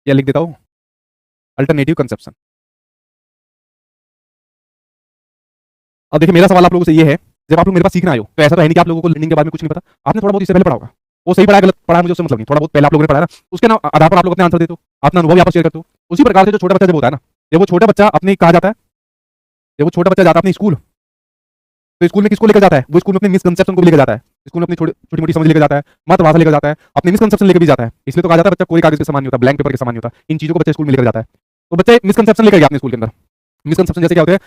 या लिख देता हूँ अल्टरनेटिव कंसेप्शन। अब देखिए मेरा सवाल आप लोगों से ये है, जब आप लोग मेरे पास सीखना आए हो तो ऐसा तो है नहीं कि आप लोगों को लर्निंग के बारे में कुछ नहीं पता। आपने थोड़ा बहुत इससे पहले पढ़ा होगा, वो सही पढ़ा गलत पढ़ा मुझे उससे मतलब नहीं, थोड़ा बहुत पहले आप लोगों ने पढ़ा ना, उसके ना आधार पर आप लोग अपने आंसर देते हो, अपना अनुभव यहाँ पर शेयर करते हो। उसी प्रकार से जो छोटा बच्चा जब होता है ना, जब वो छोटा बच्चा अपने कहा जाता है, जब वो छोटा बच्चा जाता है अपने स्कूल, तो स्कूल में किसको लेकर जाता है? वो स्कूल में अपने मिसकंसेप्शन को भी लेकर जाता है, स्कूल में अपनी छोटी मोटी समझ लेकर जाता है, मत भाषा लेकर जाता है, अपने मिसकंसेप्शन लेकर भी जाता है। इसलिए तो कहा जाता है बच्चा कोई कागज के समान नहीं होता, ब्लैंक पेपर के समान नहीं होता। इन चीजों को बच्चा स्कूल में लेकर जाता है। तो बच्चे मिसकंसेप्शन लेकर गया अपने स्कूल के अंदर। मिसकंसेप्शन जैसे क्या होते हैं,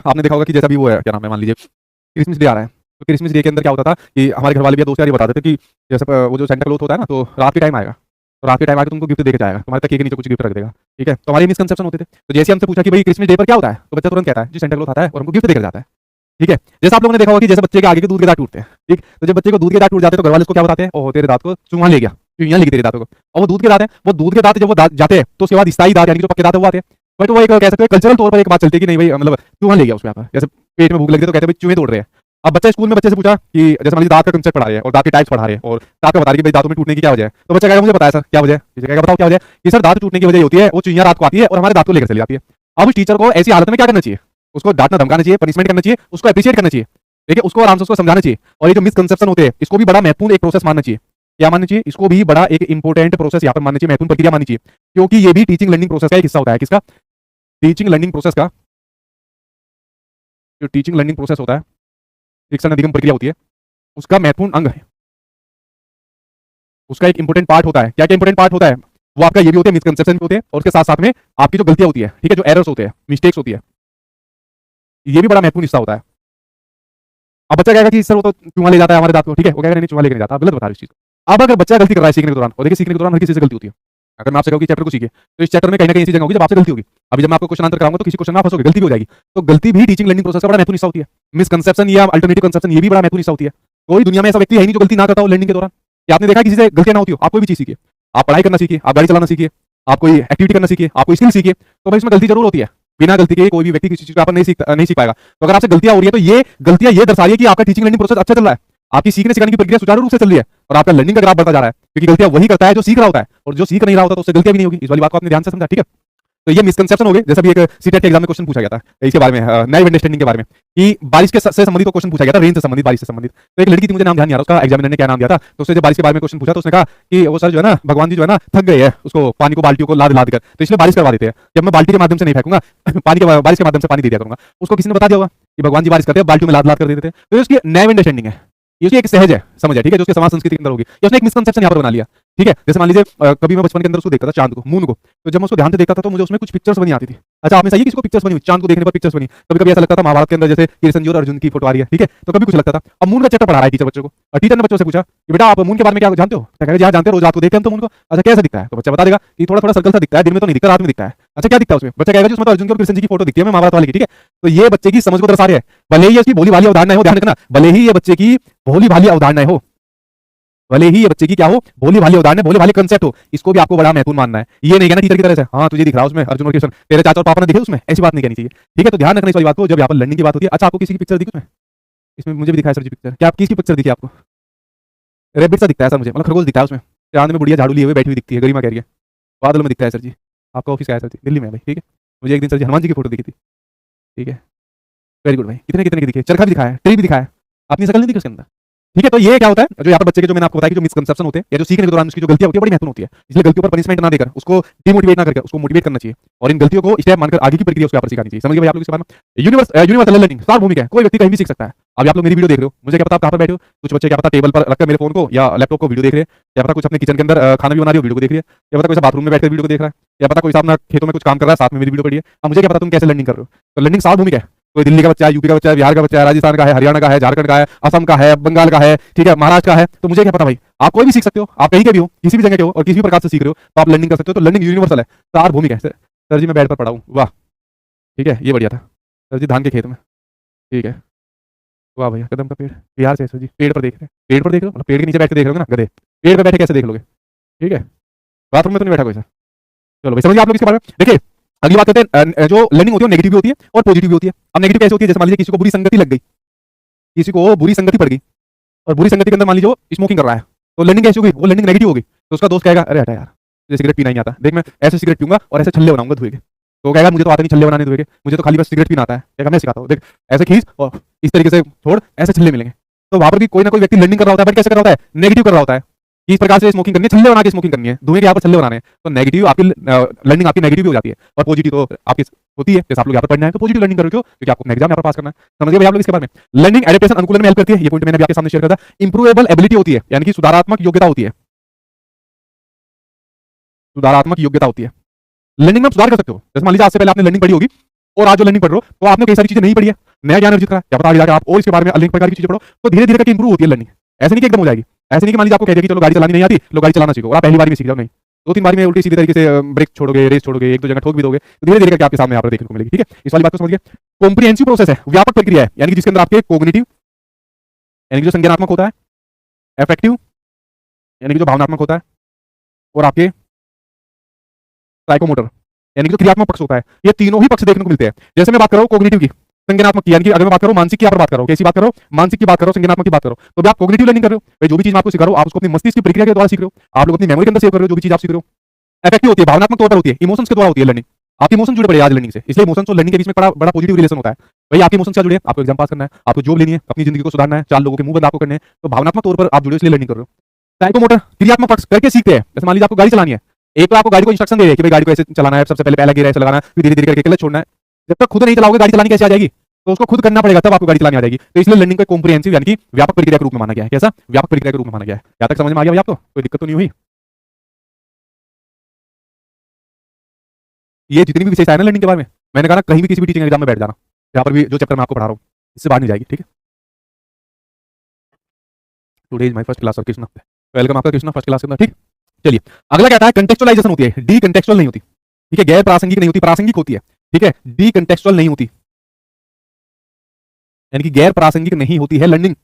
आपने देखा होगा कि जैसा भी वो है, क्या नाम है, मान लीजिए क्रिसमस डे आ रहा है, तो क्रिसमस डे के अंदर क्या होता था कि हमारे घर वाले भी दोस्त यार ये बताते थे कि जैसे वो जो सेंटा क्लॉथ होता है ना, तो रात के टाइम आएगा, तो रात के टाइम आएगा तुमको गिफ्ट देके जाएगा, तुम्हारे तकिए के नीचे कुछ गिफ्ट रख देगा। ठीक है, तो हमारे मिसकंसेप्शन होते थे। तो जैसे हमसे पूछा कि भाई क्रिसमस डे पर क्या होता है, तो बच्चा तुरंत कहता है जी सेंटा क्लॉथ आता है और हमको गिफ्ट देकर जाता है। ठीक है, जैसे आप लोगों ने देखा होगा कि जैसे बच्चे के आगे के दूध के दांत टूटते हैं, ठीक, तो जब बच्चे को दूध के दांत टूट जाते हैं तो घर वाले उसको क्या बताते हैं, ओह तेरे दांत को चूहा ले गया, चूहियां लेगी तेरे दांतों को। और वो दूध के दांत है, वो दूध के दांत जब वो दांत जाते हैं तो उसके बाद स्थायी दांत यानी कि जो पक्के दांत है वो आते हैं। बट वो एक कह सकते हैं कल्चरल तौर पर एक बात चलती है कि नहीं भाई मतलब चूहा ले गया उसमें, यहाँ पर जैसे पेट में भूख लगी तो कहते हैं भाई चूहे तोड़ रहे हैं। अब बच्चा स्कूल में बच्चे से पूछा कि जैसे मान लीजिए दांत का कंसेप्ट पढ़ा रहे हैं और दांत के टाइप्स पढ़ा रहे हैं और दांत का बता रहे कि भाई दांतों में टूटने की क्या वजह है, तो बच्चा कहेगा मुझे पता है सर क्या वजह है, टीचर कहेगा बताओ क्या वजह है, कि सर दांत टूटने की वजह होती है वो चुईयां रात को आती है और हमारे दांत को लेकर चली जाती है। अब उस टीचर को ऐसी हालत में क्या करना चाहिए, उसको डांटना धमकाना चाहिए, पनिशमेंट करना चाहिए, उसको अप्रिशिएट करना चाहिए, देखिए उसको आराम से उसको समझाना चाहिए। और ये जो मिसकंसेप्शन होते हैं इसको भी बड़ा महत्वपूर्ण एक प्रोसेस मानना चाहिए। क्या मानना चाहिए, इसको भी बड़ा एक इंपॉर्टेंट प्रोसेस यहाँ पर मानना चाहिए, महत्वपूर्ण प्रक्रिया माननी चाहिए, क्योंकि ये भी टीचिंग लर्निंग प्रोसेस का एक हिस्सा होता है। किसका? टीचिंग लर्निंग प्रोसेस का। जो टीचिंग लर्निंग प्रोसेस होता है, शिक्षण अधिगम प्रक्रिया होती है, उसका महत्वपूर्ण अंग है, उसका एक इंपॉर्टेंट पार्ट होता है। क्या क्या इंपॉर्टेंट पार्ट होता है? वो आपका ये भी होते हैं, मिसकंसेप्शन होते हैं और उसके साथ साथ में आपकी जो गलतियां होती है, ठीक है, जो एरर्स होते हैं, मिस्टेक्स होती है, ये भी बड़ा महत्वपूर्ण हिस्सा होता है। अब बच्चा कहेगा कि सर वो तो चूहा ले जाता है हमारे दांत को, ठीक है, वो कहेगा नहीं चूहा लेके नहीं जाता, आप गलत बता रहे हो इस चीज को। अब अगर बच्चा गलती कर रहा है सीखने के दौरान, और देखिए सीखने के दौरान हर किसी से गलती होती है, अगर मैं आपसे कहूँ कि चैप्टर को सीखिए तो इस चैप्टर में कहीं ना कहीं ऐसी जगह होगी जब आपसे गलती होगी। अभी जब मैं आपको क्वेश्चन आंसर कराऊंगा तो किसी क्वेश्चन में आप फंसोगे, गलती भी हो जाएगी, तो गलती भी टीचिंग लर्निंग प्रोसेस का बड़ा महत्वपूर्ण हिस्सा होती है। मिसकंसेप्शन या अल्टरनेटिव कंसेप्शन ये भी बड़ा महत्वपूर्ण हिस्सा होती है। कोई दुनिया में ऐसा व्यक्ति है नहीं जो गलती ना करता हो लर्निंग के दौरान। क्या आपने देखा किसी से गलतियां ना होती हो? आप कोई भी चीज सीखिए, आप पढ़ाई करना सीखिए, आप गाड़ी चलाना सीखिए, आप कोई एक्टिविटी करना सीखिए, आप कोई स्किल सीखिए, तो भाई इसमें गलती जरूर होती है। बिना गलती के कोई भी व्यक्ति किसी चीज को नहीं सीख पाएगा। तो अगर आपसे गलतियां हो रही है तो ये गलतियां ये दर्शा रही है कि आपका टीचिंग लर्निंग प्रोसेस अच्छा चल रहा है, आपकी सीखने सिखाने की प्रक्रिया सुचारू रूप से चल रही है और आपका लर्निंग का ग्राफ बढ़ता जा रहा है, क्योंकि गलतियां वही करता है जो सीख रहा होता है, और जो सीख नहीं रहा होता तो उससे गलतियां भी नहीं होगी। इस वाली बात को आपने ध्यान से समझा, ठीक है। तो ये मिसकंसेप्शन हो गए। जैसा भी एक सीटेट के एग्जाम में क्वेश्चन पूछा गया था इसके बारे में, नाइव अंडरस्टैंडिंग के बारे में, कि बारिश के से संबंधित क्वेश्चन पूछा गया था, रेन से संबंधित, बारिश से संबंधित। तो एक लड़की थी, मुझे नाम ध्यान नहीं आ रहा उसका, एग्जामिनर ने क्या नाम दिया था, तो उससे जब बारिश के बारे में क्वेश्चन पूछा तो उसने कहा कि वो सर जो है ना भगवान जी जो है ना थक गए हैं उसको पानी को बाल्टियों को लाद लाद कर, तो इसलिए बारिश करवा देते हैं, जब मैं बाल्टी के माध्यम से नहीं फेंकूंगा पानी के बारिश के माध्यम से पानी दे दिया करूंगा। उसको किसी ने बता दिया होगा कि भगवान जी बारिश करते हैं बाल्टियों में लाद लाद कर देते थे। तो उसकी नाइव अंडरस्टैंडिंग है, ये उसकी एक सहज है, समझ है, ठीक है, जो उसके समाज संस्कृति के अंदर होगी, या उसने एक मिसकंसेप्शन यहाँ पर बना लिया। ठीक है, जैसे मान लीजिए कभी मैं बचपन के अंदर उसको देखता था चांद को, मून को, तो जब मैं उसको ध्यान से देखता था तो मुझे उसमें कुछ पिक्चर्स बनी आती थी। अच्छा आप में सही है किसी को पिक्चर्स बनी हुई, चांद को देखने पर पिक्चर्स बनी, कभी कभी ऐसा लगता था महाभारत के अंदर जैसे कृष्ण जी और अर्जुन की फोटो आ रही है, ठीक है, तो कभी कुछ लगता था। अब मून का चैप्टर पढ़ा रहा है टीचर बच्चों को, और टीचर ने बच्चों से पूछा कि बेटा आप मून के बारे में क्या जानते हो, तो कहेगा जी हाँ जानते हैं, रोज रात को देखते हैं हम तो मून को। अच्छा कैसा दिखता है, तो बच्चा बता देगा कि थोड़ा थोड़ा सर्कल सा दिखता है, दिन में तो नहीं दिखता, रात में दिखता है। अच्छा क्या दिखता है उसमें, बच्चा कहेगा जी उसमें तो अर्जुन की और कृष्ण जी की फोटो दिखती है महाभारत वाली की, ठीक है। तो ये बच्चे की समझ को दर्शा रहे हैं, भले ही इसकी भोली भाली अवधारणा हो, ध्यान रखना, भले ही ये बच्चे की भोली भाली अवधारणा हो, भले ही ये बच्चे की क्या हो, भोली भाली उदाहरण है, भोली भाली कंसेप्ट हो, इसको भी आपको बड़ा महत्वपूर्ण मानना है। ये नहीं कहना टीचर की तरह से हाँ तुझे दिख रहा है उसमें अर्जुन और कृष्ण, तेरे चाचा और पापा ने दिखे उसमें, ऐसी बात नहीं कहनी चाहिए, ठीक है। तो ध्यान रखना इस वाली बात को जब यहाँ पर लर्निंग की बात होती है। अच्छा आपको किसी की पिक्चर दिखी उसमें? इसमें मुझे भी दिखाया सर जी पिक्चर, क्या आप किसकी पिक्चर दिखी आपको? रेबिट सा दिखता है सर मुझे, मतलब खरगोश दिखता है उसमें, चांद में बुढ़िया झाड़ू लिए हुए बैठी हुई दिखती है, गरिमा कह रही है, बादल में दिखता है सर जी। आपका ऑफिस का है सर जी, दिल्ली में है भाई, ठीक है। मुझे एक दिन सर जी हनुमान जी की फोटो दिखी थी, ठीक है, वेरी गुड भाई। कितने कितने की दिखी है, चरखा भी दिखाया है, ट्री भी दिखाया है, अपनी शकल नहीं दिखी उसके अंदर, ठीक है। तो ये क्या होता है जो यहाँ पर बच्चे के, जो मैंने आपको बताया कि जो मिसकंसेप्शन होते हैं या जो सीखने के दौरान उसकी जो गलतियां होती है बड़ी महत्वपूर्ण होती है, इसलिए गलतियों पर पनिशमेंट ना देकर उसको डिमोटिवेट ना करके उसको मोटिवेट करना चाहिए और इन गलतियों को स्टेप मानकर आगे की प्रक्रिया उसको यहाँ पर सिखानी चाहिए। समझ गए भाई आप लोग इस बारे में? यूनिवर्सल लर्निंग सार्वभौमिक है, कोई व्यक्ति कहीं भी सीख सकता है। अभी आप लोग मेरी वीडियो देख रहे हो, मुझे क्या पता आप कहाँ पर बैठे हो, कुछ बच्चे क्या पता टेबल पर रखकर मेरे फोन को या लैपटॉप को वीडियो देख रहे हैं, क्या पता कुछ अपने किचन के अंदर खाना भी बना रही हो वीडियो को देख रही है, क्या पता कोई बाथरूम में बैठकर वीडियो को देख रहा है, क्या पता कोई अपना खेतों में कुछ काम कर रहा है साथ में मेरी वीडियो पड़ी है। अब मुझे क्या पता तुम कैसे लर्निंग कर रहे हो? तो लर्निंग सार्वभौमिक है, कोई दिल्ली का बच्चा है, यूपी का बच्चा है, बिहार का बच्चा है, राजस्थान का है, हरियाणा का है, झारखंड का है, असम का है, बंगाल का है, ठीक है, महाराष्ट्र का है, तो मुझे क्या पता भाई, आप कोई भी सीख सकते हो, आप कहीं के भी हो, किसी भी जगह के हो और किसी भी प्रकार से सीख रहे हो तो आप लर्निंग कर सकते हो। तो लर्निंग यूनिवर्सल है, सार्वभौमिक है। सर जी मैं बेड पर पड़ा हूँ, वाह, ठीक है, ये बढ़िया था सर जी, धान के खेत में, ठीक है, वाह भैया, कदम का पेड़, बिहार से सर जी, पेड़ पर देख रहे हैं, पेड़ पर देख रहे हो मतलब पेड़ के नीचे बैठ के देख रहे हो ना गधे, पेड़ पर बैठे कैसे देख लोगे, ठीक है, बाथरूम में तो नहीं बैठा कोई सर। चलो भाई समझिए आप लोग इसके बारे में। देखिए अगली बात करते हैं, जो लर्निंग होती है नेगेटिव भी होती है और पॉजिटिव भी होती है। अब नेगेटिव कैसे होती है, जैसे मान लीजिए किसी को बुरी संगति लग गई, किसी को बुरी संगति पड़ गई और बुरी संगति के अंदर मान लीजिए वो स्मोकिंग कर रहा है, तो लर्निंग कैसी होगी, वो लर्निंग नेगेटिव होगी। तो उसका दोस्त कहेगा अरे हटा यार मुझे सिगरेट पीना ही नहीं आता, देख मैं ऐसे सिगरेट पीऊंगा और ऐसे छल्ले बनाऊंगा धुए के, तो कहेगा मुझे तो आता नहीं छल्ले बनाने धुए के, मुझे तो खाली बस सिगरेट पीना आता है, कहेगा मैं सिखाता हूँ, देख ऐसे खींच और इस तरीके से छोड़, ऐसे छल्ले मिलेंगे। तो वहां पर भी कोई ना कोई व्यक्ति लर्निंग कर रहा होता है, बट कैसे कर रहा होता है, नेगेटिव कर रहा होता है कि इस प्रकार से स्मोकिंग करनी है, छल्ले बना के स्मोकिंग करनी है, धुएं के यहाँ पर छल्ले बनाने हैं, तो नेगेटिव आपकी लर्निंग आपकी नेगेटिव भी हो जाती है, और पॉजिटिव तो आपकी होती है। जैसे आप लोग यहाँ पर पढ़ना है तो पॉजिटिव लर्निंग करो, क्यों? क्योंकि आपको एग्जाम यहाँ पर पास करना है। समझिए भाई आप लोग इसके बारे में। लर्निंग एडेप्टेशन अनुकूलन में हेल्प करती है, ये पॉइंट मैंने भी आपके सामने शेयर करा था। इंप्रूवेबल एबिलिटी होती है, यानी कि सुधारात्मक योग्यता होती है, सुधारात्मक योग्यता होती है। लर्निंग में सुधार कर सकते हो, जैसे मान लीजिए आज से पहले आपने लर्निंग पढ़ी होगी और आज जो लर्निंग पढ़ रहे हो तो आपने कई सारी चीजें नहीं पढ़ी है, नया ज्ञान अर्जित करा, क्या पता आगे जाकर आप और इसके बारे में अनेक प्रकार की चीजें पढ़ो, तो धीरे धीरे करके इंप्रूव होती है लर्निंग। ऐसे नहीं कि एकदम हो जाएगी, ऐसे नहीं कि मान लीजिए आपको कह दिया कि चलो गाड़ी चलानी नहीं आती, लो गाड़ी चलाना सीखो, और आप पहली बार में सीख जाओ, नहीं, 2-3 बार में उल्टी सीधी तरीके से ब्रेक छोड़ोगे, रेस छोड़ोगे, एक दो जगह ठोक भी दोगे, तो धीरे धीरे करके आपके सामने यहाँ पर देखने को मिलेगी। ठीक है, इस वाली बात को समझिए। कॉम्प्रिहेंसिव प्रोसेस है, व्यापक प्रक्रिया है, यानी कि जिसके अंदर आपके कोग्निटिव यानी कि जो संज्ञानात्मक होता है, अफेक्टिव यानी कि जो भावनात्मक होता है, और आपके साइकोमोटर यानी कि जो क्रियात्मक पक्ष होता है, ये तीनों ही पक्ष देखने को मिलते हैं। जैसे मैं बात कर रहा हूँ कोग्निटिव की, संज्ञानात्मक की, यानी कि अगर मैं बात करूँ मानसिक की, यहाँ पर बात करो, कैसी बात करो, मानसिक की बात करो, संज्ञानात्मक की बात करो, तो भी आप कोग्निटिव लर्निंग कर रहे हो। भाई जो भी चीज मैं आपको सिखा रहा हूँ आप उसको अपनी मस्तिष्क की प्रक्रिया के द्वारा सीख रहे हो, आप लोग अपनी मेमोरी के अंदर सेव कर रहे हो जो भी चीज आप सीख रहे हो। अफेक्टिव होती है, भावनात्मक तौर पर होती है, इमोशंस के द्वारा होती है लर्निंग, आपके इमोशन जुड़े पड़े आज लर्निंग से, इसलिए इमोशंस और लर्निंग के बीच में बड़ा पॉजिटिव रिलेशन होता है। भाई आपके इमोशंस क्या जुड़े, आपको एग्जाम पास करना है, आपको जॉब लेनी है, अपनी जिंदगी को सुधारना है, 4 लोगों के मुंह बंद आपको करने हैं, तो भावनात्मक तौर पर आप जुड़े इसलिए लर्निंग कर रहे हो। साइकोमोटर क्रियात्मक पक्ष करके सीखते हैं, जैसे मान लीजिए आपको गाड़ी चलानी है, एक तो आपको गाड़ी को इंस्ट्रक्शन दे रहे हैं कि भाई गाड़ी को ऐसे चलाना है, सबसे पहले पहला गियर ऐसे लगाना है, फिर धीरे धीरे करके क्लच छोड़ना है। जब तक खुद नहीं चलाओगे गाड़ी चलानी कैसे आ जाएगी, तो उसको खुद करना पड़ेगा तब आपको गाड़ी चलानी आ जाएगी। तो इसलिए लर्निंग को कॉम्प्रिहेंसिव यानी कि व्यापक प्रक्रिया के रूप में माना गया है। कैसा? व्यापक प्रक्रिया के रूप में माना गया है। क्या तक समझ में आ गया भाई आपको? कोई दिक्कत तो नहीं हुई? ये जितनी भी विशेषताएं ना लर्निंग के बारे में, मैंने कहा ना कहीं भी किसी भी टीचिंग एग्जाम में बैठ जाना, यहाँ पर भी जो चैप्टर मैं आपको पढ़ा रहा हूँ इससे बाहर नहीं जाएगी। ठीक है, today is my first class of Krishna, welcome आपका कृष्णा फर्स्ट क्लास के अंदर। ठीक, चलिए अगला क्या आता है, कंटेक्चुअलाइजेशन होती है, डी कंटेक्चुअल नहीं होती। ठीक है, गैर प्रासंगिक नहीं होती, प्रासंगिक होती है। ठीक है, डी कंटेक्चुअल नहीं होती, यानी कि गैर प्रासंगिक नहीं होती है लर्निंग।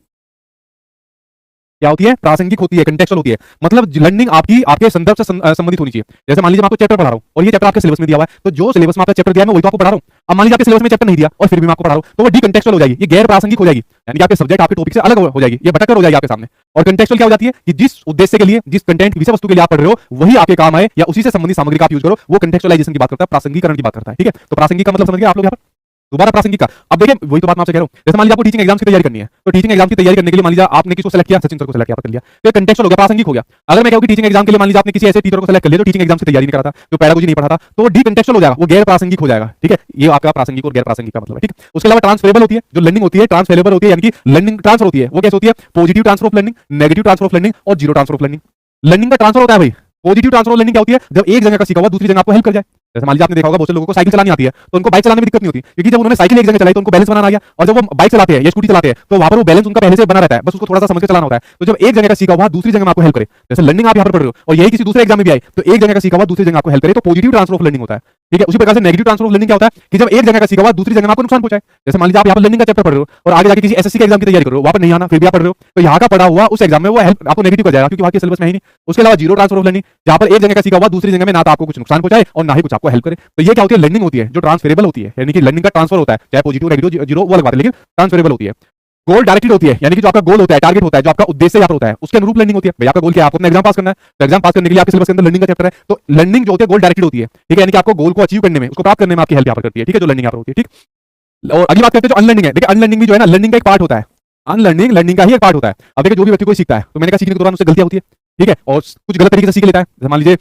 क्या होती है? प्रासंगिक होती है, कंटेक्चुअल होती है। मतलब लर्निंग आपकी आपके संदर्भ से संबंधित होनी चाहिए। जैसे मान लीजिए मैं आपको चैप्टर पढ़ा रहा हूं और ये चैप्टर आपके सिलेबस में दिया हुआ है, तो जो सिलेबस में आपका चैप्टर दिया है मैं वही तो आपको पढ़ा रहा हूं। अब मान लीजिए आपके सिलेबस में चैप्टर नहीं दिया और फिर भी मैं आपको पढ़ा रहा हूं, तो वो डी कंटेक्चुअल हो जाएगी, ये गैर प्रासंगिक हो जाएगी, यानी कि आपके सब्जेक्ट आपके टॉपिक से अलग हो जाएगी, ये भटक हो जाएगी आपके सामने। और कंटेक्चुअल क्या हो जाती है कि जिस उद्देश्य के लिए, जिस कंटेंट विषय वस्तु के लिए आप पढ़ रहे हो वही आपके काम आए या उसी से संबंधित सामग्री का आप यूज करो, वो कंटेक्चुअलाइजेशन की बात करता है, प्रासंगिकरण की बात करता है। ठीक है, तो प्रासंगिक का मतलब समझ गए आप लोग यहाँ पर? दोबारा प्रासंगिक का, अब देखिए वही तो बात मैं आपसे कह रहा हूं। जैसे मान लीजिए आपको टीचिंग एग्जाम की तैयारी करनी है, तो टीचिंग एग्जाम की तैयारी करने के लिए मान लीजिए आपने किसको सेलेक्ट किया, सचिन सर को सेलेक्ट कर लिया, तो कंटेक्चुअल हो गया, प्रासंगिक हो गया। अगर मैं कहूं कि टीचिंग एग्जाम के लिए मान लीजिए आपने किसी ऐसे टीचर को सेलेक्ट कर लिया जो टीचिंग एग्जाम की तैयारी नहीं करा था, जो पैडागोजी नहीं पढ़ा था, तो वो डी कंटेक्चुअल हो जाएगा, वो गैर प्रासंगिक हो जाएगा। ठीक है, ये आपका प्रासंगिक और गैर प्रासंगिक का मतलब है। ठीक, उसके अलावा ट्रांसफरेबल होती है, जो लर्निंग होती है ट्रांसफरेबल होती है, यानी कि लर्निंग ट्रांसफर होती है। वो कैसे होती है? Positive transfer of learning, negative transfer of learning और zero transfer of learning. Learning का ट्रांसफर होता है भाई। पॉजिटिव ट्रांसफर ऑफ लर्निंग क्या होती है? जब एक जगह का सीखा हुआ दूसरी जगह आपको हेल्प कर जाए। जैसे मान लीजिए आपने देखा होगा बहुत से लोगों को साइकिल चलानी आती है, तो उनको बाइक चलाने में दिक्कत नहीं होती, क्योंकि जब उन्होंने साइकिल एक जगह चलाई तो उनको बैलेंस बनाना आ गया, और जब वो बाइक चलाते हैं या स्कूटी चलाते हैं तो वहां पर वो बैलेंस उनका पहले से बना रहता है, बस उसको थोड़ा सा समझ के चलाना होता है। तो जब एक जगह का सीखा हुआ दूसरी जगह में आपको हेल्प करे, जैसे लर्निंग आप यहाँ पर पढ़ रहे हो और यही किसी दूसरे एग्जाम में भी आए, तो एक जगह का सीखा हुआ दूसरी जगह आपको हेल्प करे, तो पॉजिटिव ट्रांसफर ऑफ लर्निंग होता है। ठीक है, उसी प्रकार से नेगेटिव ट्रांसफर ऑफ लर्निंग क्या होता है कि जब एक जगह का सीखा हुआ दूसरी जगह में आपको नुकसान पहुंचाए। जैसे मान लीजिए आप यहाँ पर लर्निंग का चैप्टर पढ़ रहे हो और आगे जाके किसी एसएससी के एग्जाम की तैयारी कर रहे हो, वहां पर नहीं आना, फिर भी आप पढ़ रहे हो, तो यहाँ का पढ़ा हुआ उस एग्जाम में वो हेल्प आपको नेगेटिव कर जाएगा, क्योंकि वहां के सिलेबस में ही नहीं। उसके अलावा जीरो ट्रांसफर ऑफ लर्निंग, जहां पर एक जगह का सीखा हुआ दूसरी जगह में ना तो आपको कुछ नुकसान पहुंचाए और ना ही कुछ आपको हेल्प करे, तो ये क्या होती है? लर्निंग होती है जो ट्रांसफरेबल होती है, यानी कि लर्निंग का ट्रांसफर होता है, चाहे पॉजिटिव नेगेटिव जीरो वो अलग बात है, लेकिन ट्रांसफरेबल होती है। गोल डायरेक्टेड होती है, यानी कि जो आपका गोल होता है, टारगेट होता है, जो आपका उद्देश्य यहाँ पर होता है, उसके अनुरूप लर्निंग होती है। भाई आपका गोल क्या है? आपको अपना एग्जाम पास करना है, तो एग्जाम पास करने के लिए आपके सिलेबस के अंदर लर्निंग का चैप्टर है, तो लर्निंग जो होती है गोल डायरेक्टेड होती है। ठीक है, यानी कि आपको गोल को अचीव करने में, उसको प्राप्त करने में आपकी हेल्प यहाँ पर करती है। ठीक है, जो लर्निंग यहाँ पर होती है। ठीक, और अगली बात करते हैं जो अनलर्निंग है। देखिए अनलर्निंग भी जो है ना लर्निंग का एक पार्ट होता है, अनलर्निंग लर्निंग का ही एक पार्ट होता है। अब देखिए जो भी व्यक्ति कोई सीखता है, तो मैंने कहा सीखने के दौरान उससे गलतियां होती है। ठीक है, और कुछ गलत तरीके से सीख लेता है। जैसे मान लीजिए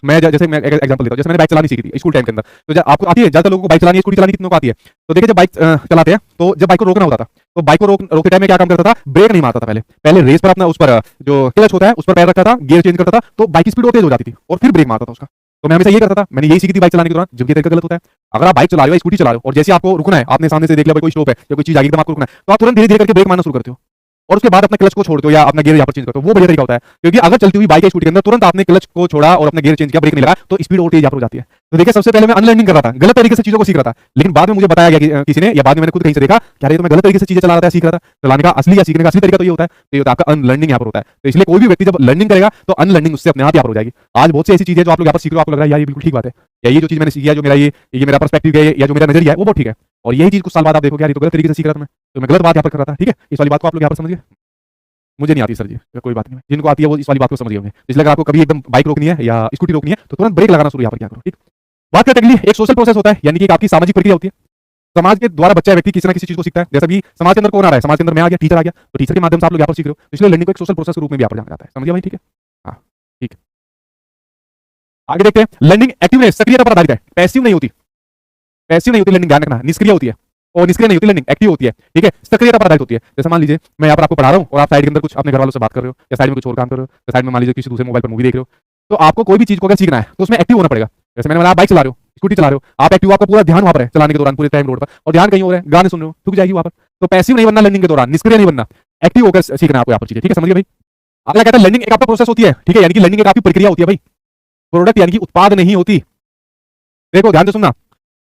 मैं जैसे मैं एक एग्जांपल लेता हूं, जैसे मैंने बाइक चलानी सीखी थी स्कूल टाइम के अंदर, तो जब आपको आती है, ज्यादा लोगों को बाइक चलानी है, स्कूटी चलानी कितनों को आती है, तो देखिए जब बाइक चलाते हैं तो जब बाइक को रोकना होता था, तो बाइक को रोकते टाइम में क्या काम करता था? ब्रेक नहीं मारता था, पहले रेस पर अपना उस पर जो क्लच होता है उस पर पैर रखता था, गियर चेंज करता था, तो बाइक की स्पीड और तेज हो जाती थी और फिर ब्रेक मारता था उसका। तो मैं हमेशा ये करता था, मैंने यही सीखी थी बाइक चलाने के दौरान, जबकि तरीका गलत होता है। अगर आप बाइक चला रहे हो, स्कूटी चला रहे हो और जैसे आपको रुकना है, आपने सामने से देख लिया कोई स्टॉप है या कोई चीज आ गई एकदम आपको रुकना है, तो आप तुरंत धीरे धीरे करके ब्रेक मारना शुरू करते हो और उसके बाद अपने क्लच को छोड़ते हो या अपना गियर यहाँ पर चेंज करते हो। वो बढ़िया तरीका होता है, क्योंकि अगर चलती हुई बाइक या स्कूटी के अंदर तुरंत आपने क्लच को छोड़ा और अपना गियर चेंज किया, ब्रेक नहीं लगा, तो स्पीड और तेज यहाँ पर हो जाती है। तो देखिए सबसे पहले मैं अनलर्निंग कर रहा था, गलत तरीके से चीजों को सीख रहा था, लेकिन बाद में मुझे बताया गया किसी ने, या बाद में मैंने खुद कहीं से देखा क्या ये तो मैं गलत तरीके से चीजें चला रहा था, सीख रहा था। चलाने का असली या सीखने का असली तरीका तो ये होता है, तो ये होता है आपका अनलर्निंग यहाँ पर होता है। तो इसलिए कोई भी व्यक्ति जब लर्निंग करेगा तो अनलर्निंग उससे अपने आप यहाँ पर हो जाएगी। आज बहुत सी ऐसी चीजें जो आप लोग यहाँ पर सीख रहे हो, आपको लग रहा है यार ये बिल्कुल ठीक बात है, या ये जो चीज मैंने सीखी है, जो मेरा ये मेरा पर्सपेक्टिव है या जो मेरा नजरिया है वो बहुत ठीक है, और यही चीज कुछ साल बाद आप देखोगे यार ये तो गलत तरीके से सीख रहा था मैं, तो मैं गलत बात यहाँ पर कर रहा था। ठीक है, इस वाली बात को आप लोग यहाँ पर समझिए। मुझे नहीं आती सर जी, कोई बात नहीं, जिनको आती है वो इस वाली बात को समझ गए होंगे। इसलिए अगर आपको कभी एकदम बाइक रोकनी है या स्कूटी रोकनी है तो तुरंत ब्रेक लगाना शुरू यहाँ पर क्या करो, ठीक। बात करते हैं अगली, एक सोशल प्रोसेस होता है, यानी कि एक आपकी सामाजिक प्रक्रिया होती है। समाज के द्वारा बच्चा व्यक्ति किसी ना किसी चीज को सीखता है। जैसा भी समाज के अंदर कौन आ रहा है, समाज के अंदर मैं आ गया, टीचर आ गया, तो टीचर के माध्यम से आप लोग यहाँ पर सीख रहे हो, इसलिए लर्निंग को एक सोशल प्रोसेस के रूप में भी यहाँ पर जाना जाता है। समझ गया भाई, ठीक है। हाँ ठीक है, आगे देखते हैं। लर्निंग एक्टिवनेस, सक्रियता पर आधारित है, पैसिव नहीं होती। पैसिव नहीं होती लर्निंग, ध्यान रखना, निष्क्रिय होती है। और निष्क्रिय नहीं होती लर्निंग, एक्टिव होती है, ठीक है, सक्रियता पर आधारित होती है। जैसे मान लीजिए मैं यहाँ पर आपको पढ़ा रहा हूँ और आप साइड के अंदर कुछ अपने घर वालों से बात कर रहे हो, या साइड में कुछ और काम कर रहे हो, या साइड में मान लीजिए किसी दूसरे मोबाइल पर मूवी देख रहे हो, तो आपको कोई भी चीज को अगर सीखना है तो उसमें एक्टिव होना पड़ेगा। जैसे मैंने बताया, बाइक चला रहे हो, स्कूटी चला रहे हो, आप एक्टिव, आपका पूरा ध्यान वहां पर है चलाने के दौरान, पूरे टाइम रोड पर, और ध्यान कहीं और है, गाने सुन रहे हो, थक जाएगी वहां पर। तो पैसिव नहीं बनना लर्निंग के दौरान, निष्क्रिय नहीं बनना, एक्टिव होकर सीखना आपको यहाँ पर चीजें, ठीक है, समझ गए भाई। अगला कहता है लर्निंग एक आपका प्रोसेस होती है, ठीक है, यानी कि लर्निंग एक आपकी प्रक्रिया होती है भाई, प्रोडक्ट यानी कि उत्पाद नहीं होती। देखो ध्यान से सुनना,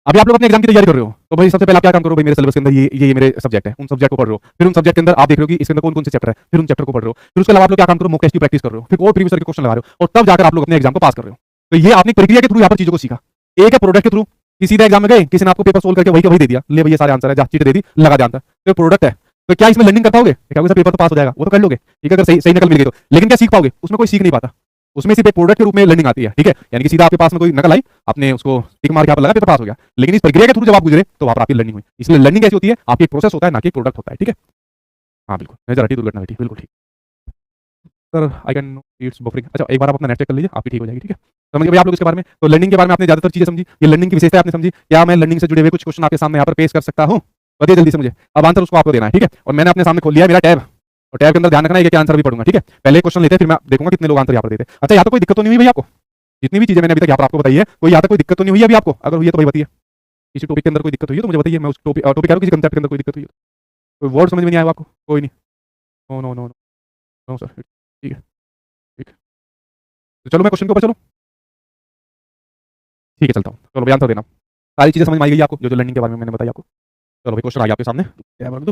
अभी आप लोग अपने एग्जाम की तैयारी कर रहे हो, तो भाई सबसे पहले आप क्या काम करो, भाई मेरे सिलेबस के अंदर ये मेरे सब्जेक्ट है, उन सब्जेक्ट को पढ़ रहे हो, फिर उन सब्जेक्ट के अंदर आप देख रहे हो कि इसके अंदर कौन कौन से चैप्टर है, फिर उन चैप्टर को पढ़ रहे हो, फिर उसके अलावा आप लोग क्या काम करो, मॉक टेस्ट की प्रैक्टिस कर रहे हो, फिर और प्रीवियस ईयर के क्वेश्चन लगा रहे हो, और तब जाकर आप लोग अपने एग्जाम को पास कर रहे हो। तो ये आपने प्रक्रिया के थ्रू यहाँ पर चीजों को सीखा। एक है प्रोडक्ट के थ्रू, सीधा एग्जाम में गए, किसी ने आपको पेपर सोल्व करके वही का वही दे दिया, ले भैया सारे आंसर है, चीट दे दी, लगा जानता है, तो प्रोडक्ट है। तो क्या इसमें लर्निंग कर पाओगे? क्या सर पेपर तो पास हो जाएगा, वो तो कर लोगे, ठीक है, अगर सही नकल मिल गई तो, लेकिन क्या सीख पाओगे? उसमें कोई सीख नहीं पाता, उसमें सिर्फ एक प्रोडक्ट के रूप में लर्निंग आती है, ठीक है, यानी कि सीधा आपके पास में कोई नकल आई, आपने उसको टिक मार के लगा, पेपर पास हो गया, लेकिन इस प्रक्रिया के थ्रू जब आप गुजरे तो वहां पर आपकी लर्निंग हुई। इसलिए लर्निंग ऐसी होती है, आपकी एक प्रोसेस होता है, ना कि प्रोडक्ट होता है, ठीक है। हाँ बिल्कुल, मेजर हटी दुर्घटना घटी, बिल्कुल ठीक sir, I can know it's buffering. अच्छा एक बार आप अपना नेट चेक कर लीजिए, आपकी ठीक हो जाएगी, ठीक है। समझ गए भाई आप लोग इसके बारे में। तो लर्निंग के बारे में आपने ज्यादातर चीजें समझी, ये लर्निंग की विशेषता आपने समझी। क्या मैं लर्निंग से जुड़े हुए कुछ क्वेश्चन आपके सामने यहाँ पर पेश कर सकता हूँ? बताइए जल्दी से मुझे, अब आंसर उसको आपको देना है, ठीक है। और मैंने अपने सामने खोल लिया मेरा टैब, और टैब के अंदर ध्यान रखना है कि आंसर भी पढ़ूंगा, ठीक है। पहले क्वेश्चन लेते हैं, फिर मैं देखूंगा कितने लोग आंसर यहाँ पर देते हैं। अच्छा यहाँ तो कोई दिक्कत तो नहीं हुई भाई आपको? जितनी भी चीजें मैंने अभी तक यहाँ पर आपको बताई है, कोई यहाँ तक कोई दिक्कत तो नहीं हुई अभी आपको? अगर हुई है तो भाई बताइए, किसी टॉपिक के अंदर कोई दिक्कत हुई है तो मुझे बताइए, मैं उस टॉपिक कह रहा हूँ, किसी कंसेप्ट के अंदर कोई दिक्कत हुई है, कोई वर्ड समझ में नहीं आया आपको? कोई नहीं, no no no no sir, ठीक है ठीक है। तो चलो मैं क्वेश्चन के ऊपर चलो, ठीक है चलता हूँ। चलो बयान तो देना, सारी चीजें समझ में आई गई आपको जो जो लर्निंग के बारे में मैंने बताई आपको। चलो भाई क्वेश्चन आ गया आपके सामने, क्या बोल दो।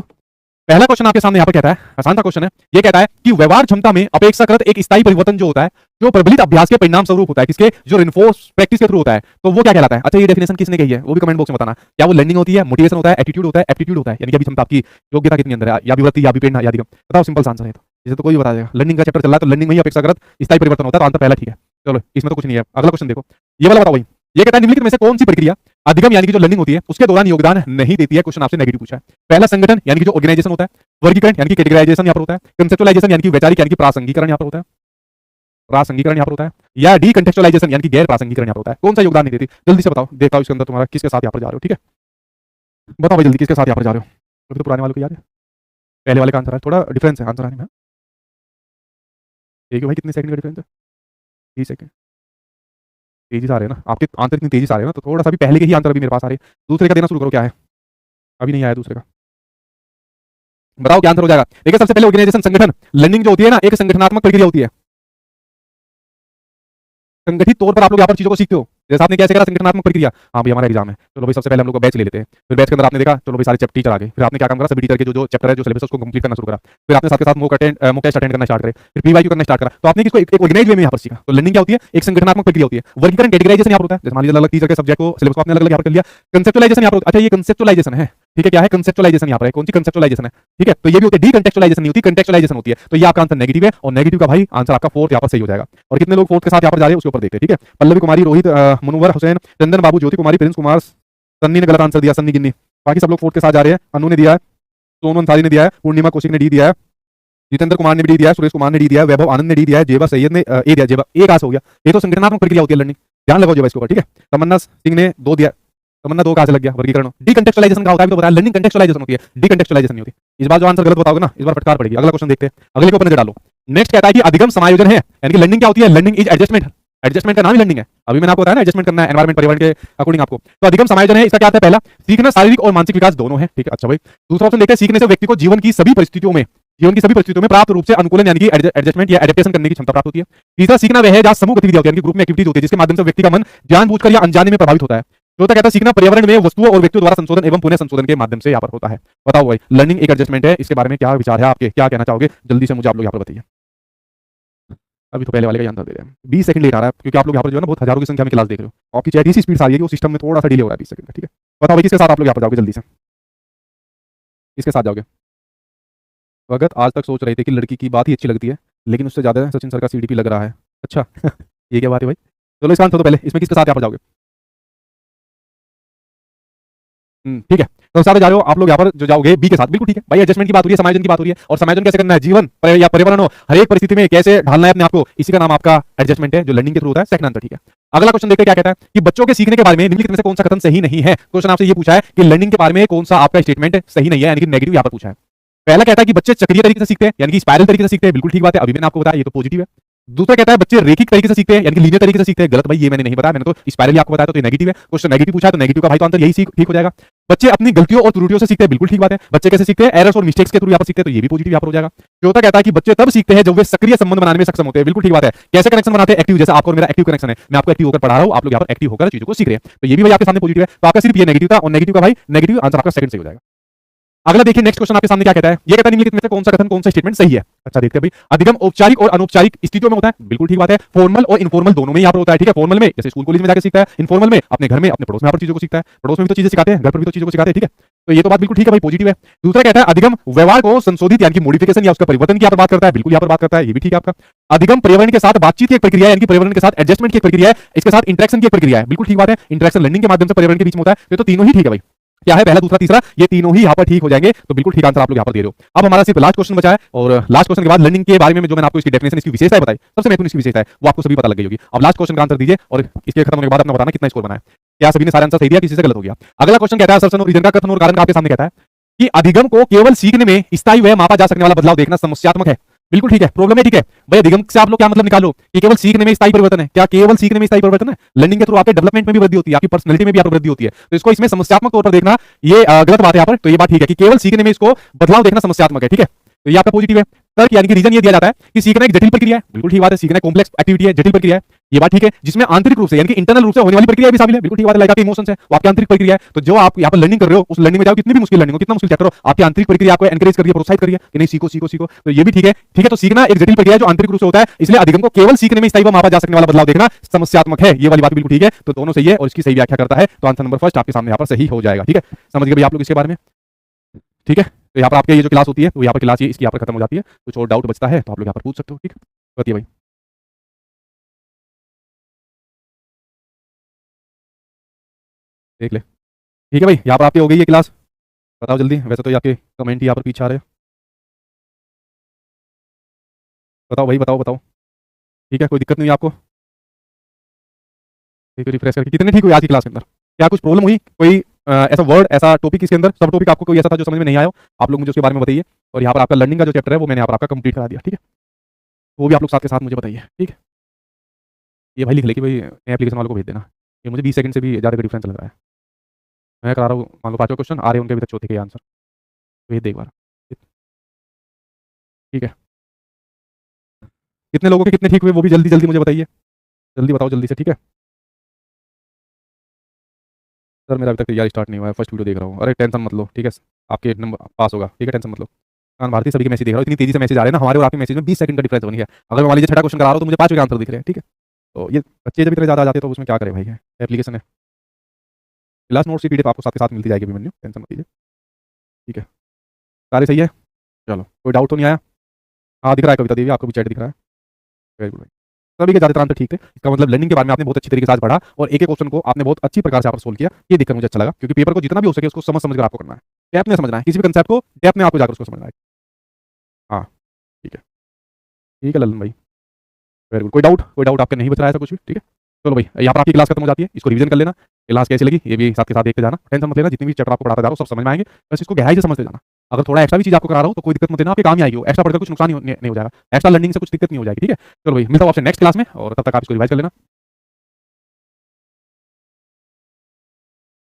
पहला क्वेश्चन आपके सामने यहाँ पर कहता है, आसान सा क्वेश्चन है, ये कहता है कि व्यवहार क्षमता में अपेक्षाकृत एक स्थायी परिवर्तन जो होता है, जो प्रबलित अभ्यास के परिणाम स्वरूप होता है, किसके, जो रिनफोर्स प्रैक्टिस के थ्रू होता है, तो वो क्या कहलाता है? अच्छा ये डेफिनेशन किसने कही है वो भी कमेंट बॉक्स में बताना। क्या वो लर्निंग होती है, मोटिवेशन होता है, एटीट्यूड होता है, एप्टीट्यूड होता है, यानी कि अभी क्षमता आपकी योग्यता कितनी अंदर है, या विवृत्ति या विपेरणा या अधिगम, बताओ सिंपल आंसर है। तो इसे तो कोई बता देगा, लर्निंग का चैप्टर चल रहा है तो लर्निंग में ही अपेक्षाकृत स्थायी परिवर्तन होता है, तो आंसर पहला ठीक है। चलो इसमें तो कुछ नहीं है। अगला क्वेश्चन देखो, ये वाला बताओ भाई, ये कहता है निम्नलिखित में से कौन सी प्रक्रिया अधिगम यानी कि जो लर्निंग होती है उसके दौरान योगदान नहीं देती है? क्वेश्चन आपसे नेगेटिव पूछा है। पहला संगठन यानी कि जो ऑर्गेनाइजेशन होता है, वर्गीकरण यानी कि कैटेगराइजेशन यहाँ पर होता है, कंसेप्चुअलाइजेशन यानी कि वैचारिक यानी कि प्रासंगिकरण यहाँ पर होता है, प्रासंगिकरण यहाँ पर होता है, या डी कंटेक्चुअलाइजेशन यानी कि गैर प्रासंगिकरण यहाँ पर होता है। कौन सा योगदान नहीं देती? जल्दी से बताओ, देखा इसके अंदर तुम्हारा किसके साथ यहाँ पर जा रहे हो, ठीक है, बताओ भाई जल्दी किसके साथ यहाँ पर जा रहे हो? तो पुराने वालों को याद है, पहले वाले का आंसर है, थोड़ा डिफरेंस है आंसर आने में। देखिए भाई कितने सेकंड का डिफरेंस है, 30 सेकंड, तेजी से आ रहे हैं ना आपके आंसर, इतनी तेजी से आ रहे हैं ना, तो थोड़ा सा भी पहले के ही आंसर अभी मेरे पास आ रहे हैं, दूसरे का देना शुरू करो। क्या है, अभी नहीं आया दूसरे का, बताओ क्या आंसर हो जाएगा? देखिए सबसे पहले ऑर्गेनाइजेशन, संगठन। लर्निंग जो होती है ना एक संगठनात्मक प्रक्रिया होती है, संगठित तौर पर आप लोग यहाँ पर चीजों को सीखते हो। जैसे आपने कैसे करा, संगठनात्मक प्रक्रिया, हाँ भाई हमारा एग्जाम है, चलो भाई सबसे पहले हम लोग बैच ले लेते हैं, फिर बैच के अंदर आपने देखा चलो भाई सारे चैप्टर टीचर आ गए, फिर आपने क्या काम करा, सभी टीचर के जो चैप्टर है जो सिलेबस उसको कंप्लीट करना शुरू करा, फिर आपने साथ के साथ मॉक टेस्ट अटेंड करना स्टार्ट करे, फिर पीवाईक्यू करना स्टार्ट करा। तो आपने किसको एक ऑर्गेनाइज वे में यहाँ पर सीखा। तो लर्निंग क्या होती है, एक संगठनात्मक प्रक्रिया होती है। वर्गीकरण कैटेगराइजेशन यहाँ पर होता है, जैसे मान लीजिए अलग टीचर के सब्जेक्ट को सिलेबस को आपने अलग अलग यहाँ पर कर लिया। कंसेप्चुअलाइजेशन यहाँ पर, अच्छा ये कंसेप्चुअलाइजेशन है, ठीक है, क्या है कंसेप्चुअलाइजेशन यहाँ पर है, कौन सी कंसेप्चुअलाइजेशन है, ठीक है, तो ये भी होती है, डी कंटेक्चुअलाइजेशन नहीं होती, कंटेक्चुअलाइजेशन होती है। तो ये आपका आंसर नेगेटिव है, और नेगेटिव का भाई आंसर आपका फोर्थ यहाँ पर सही हो जाएगा। और कितने लोग फोर्थ के साथ यहाँ पर जा रहे हैं उसके ऊपर देखते हैं, ठीक है। पल्लवी कुमारी, रोहित, मुनव्वर हुसैन, चंदन बाबू, ज्योति कुमारी, प्रिंस कुमार, सन्नी ने गलत आंसर दिया, सन्नी गिन्नी, बाकी सब लोग फोर्थ के साथ जा रहे हैं। अनु ने दिया है, सोनू अंसारी ने दिया है, पूर्णिमा कौशिक ने डी दिया है, जितेंद्र कुमार ने भी डी दिया है, सुरेश कुमार ने डी दिया है, वैभव आनंद ने डी दिया है, जेबा सैयद ने ए दिया, जेबा एक आस हो गया। ये तो संगठनात्मक प्रक्रिया होती है लर्निंग, ध्यान लगाओ जेबा इसके ऊपर, ठीक है। तमन्ना सिंह ने 2 दिया, तमन्ना 2 कहां से लग गया, वर्गीकरण। डी कंटेक्चुअलाइजेशन का होता है तो बताया, लर्निंग कंटेक्चुअलाइजेशन होती है, डी कंटेक्चुअलाइजेशन नहीं होती। इस बार जो आंसर गलत बताओगे ना, इस बार फटकार पड़ेगी। अगला क्वेश्चन देखते हैं, अगले के ऊपर नजर डालो। नेक्स्ट कहता है कि अधिगम समायोजन है, यानी कि लर्निंग क्या होती है, लर्निंग इज एडजस्टमेंट। एडजस्टमेंट का नाम ही लर्निंग है, अभी मैंने आपको बताया ना एडजस्टमेंट करना है एनवायरमेंट पर्यावरण के अकॉर्डिंग आपको। तो अधिगम समायोजन है, इसका क्या आता है, पहला सीखना शारीरिक और मानसिक विकास दोनों है, ठीक है। अच्छा भाई दूसरा ऑप्शन देखते हैं, सीखने से व्यक्ति को जीवन की सभी परिस्थितियों में प्राप्त रूप से अनुकूलन यानी कि एडजस्टमेंट या एडेप्टेशन करने की क्षमता प्राप्त होती है। तीसरा सीखना वह है जहां समूह गतिविधि होती है, यानी कि ग्रुप में एक्टिविटीज होती है, जिसके माध्यम से व्यक्ति का मन जानबूझकर या अनजाने में प्रभावित होता है। चौथा कहता है सीखना पर्यावरण में वस्तुओं और व्यक्तियों द्वारा संशोधन एवं पुनः संशोधन के माध्यम से यहाँ पर होता है। बताओ भाई लर्निंग एक एडजस्टमेंट है, इसके बारे में क्या विचार है आपके, क्या कहना चाहोगे, जल्दी से मुझे आप लोग यहाँ पर बताइए। अभी तो पहले वाले का आंसर दे रहे हैं, 20 सेकंड लेट आ रहा है, क्योंकि आप लोग यहाँ पर जो है ना बहुत हजारों की संख्या में क्लास देख रहे हो, आपकी चैट इसी स्पीड से आ रही है कि वो सिस्टम में थोड़ा सा डिले हो रहा है 20 सेकंड का, ठीक है। बताओ भाई किसके साथ आप लोग यहाँ पर जाओगे, जल्दी से किसके साथ जाओगे, भगत आज तक सोच रहे थे कि लड़की की बात ही अच्छी लगती है, लेकिन उससे ज्यादा सचिन सर का सीडीपी लग रहा है। अच्छा ये क्या बात है भाई? चलो इसका आंसर तो पहले, इसमें किसके साथ यहाँ पर जाओगे? ठीक है। तो सारे जा रहे हो आप लोग यहाँ पर जो जाओगे बी के साथ, बिल्कुल ठीक है भाई। एडजस्टमेंट की बात हो रही है, समायोजन की बात हो रही है, और समायोजन कैसे करना है, जीवन या पर्यावरण हो, हर एक परिस्थिति में कैसे ढालना है अपने आप को, इसी का नाम आपका एडजस्टमेंट है, जो लर्निंग के थ्रू होता है। सेकंड आंसर ठीक है। अगला क्वेश्चन देखते हैं क्या कहता है कि बच्चों के सीखने के बारे में निम्नलिखित में से कौन सा कथन सही नहीं है। क्वेश्चन आपसे ये पूछा है कि लर्निंग के बारे में कौन सा आपका स्टेटमेंट सही नहीं है, यानी कि नेगेटिव यहाँ पर पूछा है। पहला कहता है कि बच्चे चक्रीय तरीके से सीखते हैं, यानी कि स्पाइरल तरीके से सीखते हैं, बिल्कुल ठीक बात है, अभी मैंने आपको बताया, ये तो पॉजिटिव है। दूसरा कहता है बच्चे रैखिक तरीके से सीखते हैं, यानी कि लीनियर तरीके से सीखते हैं, गलत भाई, ये मैंने नहीं बताया, मैंने तो स्पाइरल आपको बताया, तो ये नेगेटिव है। क्वेश्चन नेगेटिव पूछा है तो नेगेटिव का भाई तो आंसर यही ठीक हो जाएगा। बच्चे अपनी गलतियों और त्रुटियों से सीखते हैं, बिल्कुल ठीक बात है। बच्चे कैसे सीखते हैं? एरर्स और मिस्टेक्स के थ्रू यहाँ पर सीखते हैं, तो ये भी पॉजिटिव यहाँ पर हो जाएगा। चौथा कहता है कि बच्चे तब सीखते हैं जब वे सक्रिय संबंध बनाने में सक्षम होते हैं, बिल्कुल ठीक बात है। कैसे कनेक्शन बनाते हैं? एक्टिव, जैसे आपको और मेरा एक्टिव कनेक्शन है, मैं आपको एक्टिव होकर पढ़ा रहा हूँ, आप लोग यहाँ पर एक्टिव होकर चीजों को सीख रहे हैं, तो ये भी भाई आपके सामने पॉजिटिव है। तो आपका सिर्फ ये नेगेटिव था, और नेगेटिव का भाई नेगेटिव आंसर आपका सेकंड सही हो जाएगा। अगला देखिए, नेक्स्ट क्वेश्चन आपके सामने क्या कहता है, ये कहता है निम्नलिखित में से कौन सा कथन, कौन सा स्टेटमेंट सही है। अच्छा देखते हैं भाई। अधिगम औपचारिक और अनौपचारिक स्थितियों में होता है, बिल्कुल ठीक बात है। फॉर्मल और इनफॉर्मल दोनों में यहाँ पर होता है, ठीक है। फॉर्मल में जैसे स्कूल कॉलेज में जाकर सीखता है, इनफॉर्मल में अपने घर में अपने पड़ोस में यहाँ पर चीजों को सीखता है। पड़ोस में भी तो चीजें सिखाते हैं, घर पर भी तो चीजों को सिखाते हैं, ठीक है। तो ये तो बात बिल्कुल ठीक है भाई, पॉजिटिव है। दूसरा कहता है अधिगम व्यवहार को संशोधित यानी कि मॉडिफिकेशन या उसका परिवर्तन की यहाँ पर बात करता है, बिल्कुल यहाँ पर बात करता है, ये भी ठीक है आपका। अधिगम पर्यावरण के साथ बातचीत की एक प्रक्रिया है, यानी कि पर्यावरण के साथ एडजस्टमेंट की एक प्रक्रिया है, इसके साथ इंटरेक्शन की एक प्रक्रिया है, बिल्कुल ठीक बात है। इंटरेक्शन लर्निंग के माध्यम से पर्यावरण के बीच में होता है, ये तो तीनों ही ठीक है भाई। क्या है? पहला, दूसरा, तीसरा, ये तीनों ही यहाँ पर ठीक हो जाएंगे, तो बिल्कुल ठीक आंसर आप लोग यहाँ पर दे रहे हो। अब हमारा सिर्फ लास्ट क्वेश्चन बचा है, और लास्ट क्वेश्चन के बाद लर्निंग के बारे में जो मैंने आपको इसकी डेफिनेशन, इसकी विशेषता बताई, सबसे महत्वपूर्ण इसकी विशेषता है, वो आपको सभी पता लग गई होगी। अब लास्ट क्वेश्चन का आंसर दीजिए, और इसके खत्म होने के बाद अपना बताना कितना स्कोर बना है। क्या सभी ने सारे आंसर सही दिया, किसी से गलत हो गया? अगला क्वेश्चन कहता है असर्शन और रीजन का कथन और कारण का आपके सामने कहता है कि अधिगम को केवल सीखने में स्थायी व मापा जा सकने वाला बदलाव देखना समस्यात्मक है, बिल्कुल ठीक है। प्रॉब्लमेटिक है भाई। अधिगम से आप लोग क्या मतलब निकालो कि केवल सीखने में स्थायी परिवर्तन है, क्या केवल सीखने में स्थायी परिवर्तन है? लर्निंग के थ्रू आपके डेवलपमेंट में भी वृद्धि होती है, आपकी पर्सनैलिटी में भी आपको वृद्धि होती है, तो इसको इसमें समस्यात्मक तौर पर देखना ये गलत बात है यहाँ पर, तो ये बात ठीक है कि केवल सीखने में इसको बदलाव देखना समस्यात्मक है, ठीक है। तो ये आपका पॉजिटिव है। तर्क यानी कि रीजन ये दिया जाता है कि सीखना एक जटिल प्रक्रिया है, बिल्कुल ठीक बात है। सीखना कॉम्प्लेक्स एक्टिविटी है, जटिल प्रक्रिया है, ये बात ठीक है। जिसमें आंतरिक रूप से यानी कि इंटरनल रूप से होने वाली प्रक्रिया भी शामिल है, बिल्कुल ठीक बात है। लाइक आपके इमोशंस है, वो आपकी आंतरिक प्रक्रिया है। तो जो आप यहाँ पर लर्निंग कर रहे हो, उस लर्निंग में जाओ, कितनी भी मुश्किल लर्निंग हो, कितना मुश्किल चैप्टर हो, आपकी आंतरिक प्रक्रिया आपको एनकरेज कर रही है, प्रोत्साहित कर रही है कि नहीं सीखो सीखो सीखो, तो ये भी ठीक है, ठीक है। तो सीखना एक जटिल प्रक्रिया है जो आंतरिक रूप से होता है, इसलिए अधिगम को केवल सीखने में स्थायी व मापा जा सकने वाला बदलाव देखना समस्यात्मक है, ये वाली बात बिल्कुल ठीक है। तो दोनों सही है और इसकी सही व्याख्या करता है, तो आंसर नंबर फर्स्ट आपके सामने यहाँ पर सही हो जाएगा, ठीक है। समझ गए भाई आप लोग इसके बारे में, ठीक है। तो यहाँ पर आपके ये जो क्लास होती है, वो यहाँ पर क्लास ये इसकी यहाँ पर खत्म हो जाती है। कुछ और डाउट बचता है तो आप लोग यहाँ पर पूछ सकते हो, ठीक है। बताइए भाई। देख ले, ठीक है भाई, यहाँ पर आपकी हो गई ये क्लास। बताओ जल्दी, वैसे तो ये आपके कमेंट ही यहाँ पर पीछे आ रहे हैं। बताओ भाई, बताओ बताओ, ठीक है, कोई दिक्कत नहीं है आपको? ठीक है, रिफ्रेश करके कितने ठीक हुई आज की क्लास के अंदर? क्या कुछ प्रॉब्लम हुई? कोई ऐसा वर्ड, ऐसा टॉपिक इसके अंदर, सब टॉपिक आपको कोई ऐसा था जो समझ में नहीं आया हो, आप लोग मुझे उसके बारे में बताइए। और यहाँ पर आपका लर्निंग का जो चैप्टर है वो मैंने यहाँ पर आपका कंप्लीट करा दिया, ठीक है। वो भी आप लोग साथ के साथ मुझे बताइए, ठीक है। ये भाई लिख ले कि भाई एप्लीकेशन वालों को भेज देना, ये मुझे 20 सेकंड से भी ज़्यादा का डिफरेंस लग रहा है। मैं करा रहा हूँ, मान लो 5वां क्वेश्चन आ रहे हैं उनके अभी तक चौथे के आंसर, भेज दे एक बार, ठीक है। कितने लोगों के कितने ठीक हुए वो भी जल्दी जल्दी मुझे बताइए, जल्दी बताओ जल्दी से, ठीक है। सर मेरा अभी तक तैयारी स्टार्ट नहीं हुआ है, फर्स्ट वीडियो देख रहा हूँ। अरे टेंशन मत लो, ठीक है, आपके नंबर पास होगा, ठीक है, टेंशन मत लो। कान भारती सभी के मैसेज देख रहा हूँ, इतनी तेजी से मैसेज आ रहे हैं ना, हमारे और आपके मैसेज में 20 सेकंड का डिफरेंस बन गया। अगर मैं मान लीजिए छठा क्वेश्चन करा रहा हूँ तो मुझे 5 के आंसर दिख रहे हैं, ठीक है। तो ये बच्चे जब इतने ज़्यादा आ जाते हैं तो उसमें क्या करें भाई, है एप्लीकेशन है। क्लास नोट्स की पीडीएफ आपको साथ के साथ मिलती जाएगी अभिमन्यु, टेंशन मत लीजिए, ठीक है। सारे सही है, चलो कोई डाउट तो नहीं आया? हाँ दिख रहा है, कविता देवी आपको भी चैट दिख रहा है, वेरी गुड भाई। सभी के ज़्यादातर आंसर ठीक थे, इसका मतलब लर्निंग के बारे में आपने बहुत अच्छी तरीके से आज पढ़ा, और एक एक क्वेश्चन को आपने बहुत अच्छी प्रकार से यहाँ पर सोल्व किया, ये देखकर मुझे अच्छा लगा, क्योंकि पेपर को जितना भी हो सके उसको समझ समझ कर आपको करना है, डेप्थ में समझना है, किसी भी कंसेप्ट को डेप्थ में आपको जाकर उसको समझना है। हाँ ठीक है, ठीक है ललन भाई, वेरी गुड। कोई डाउट आपके नहीं बच रहा है ऐसा कुछ भी, ठीक है। चलो भाई, यहाँ पर आपकी क्लास खत्म हो जाती है, इसको रिवीजन कर लेना, क्लास कैसी लगी ये भी साथ के साथ देखते जाना, टेंशन मत लेना, जितनी भी चैप्टर आपको पढ़ाता जा रहा हूँ सब समझ में आएंगे, बस इसको गहराई से समझते जाना। अगर थोड़ा एक्स्ट्रा भी चीज़ आपको करा रहा हूँ तो कोई दिक्कत मत लेना, आपके काम ही आएगी, एक्स्ट्रा पढ़कर कुछ नुकसान नहीं हो जाएगा, एक्स्ट्रा लर्निंग से कुछ दिक्कत नहीं हो जाएगी, ठीक है। चलो भाई, मिलता हूँ आपसे नेक्स्ट क्लास में, और तब तक आप इसको रिवाइज कर लेना।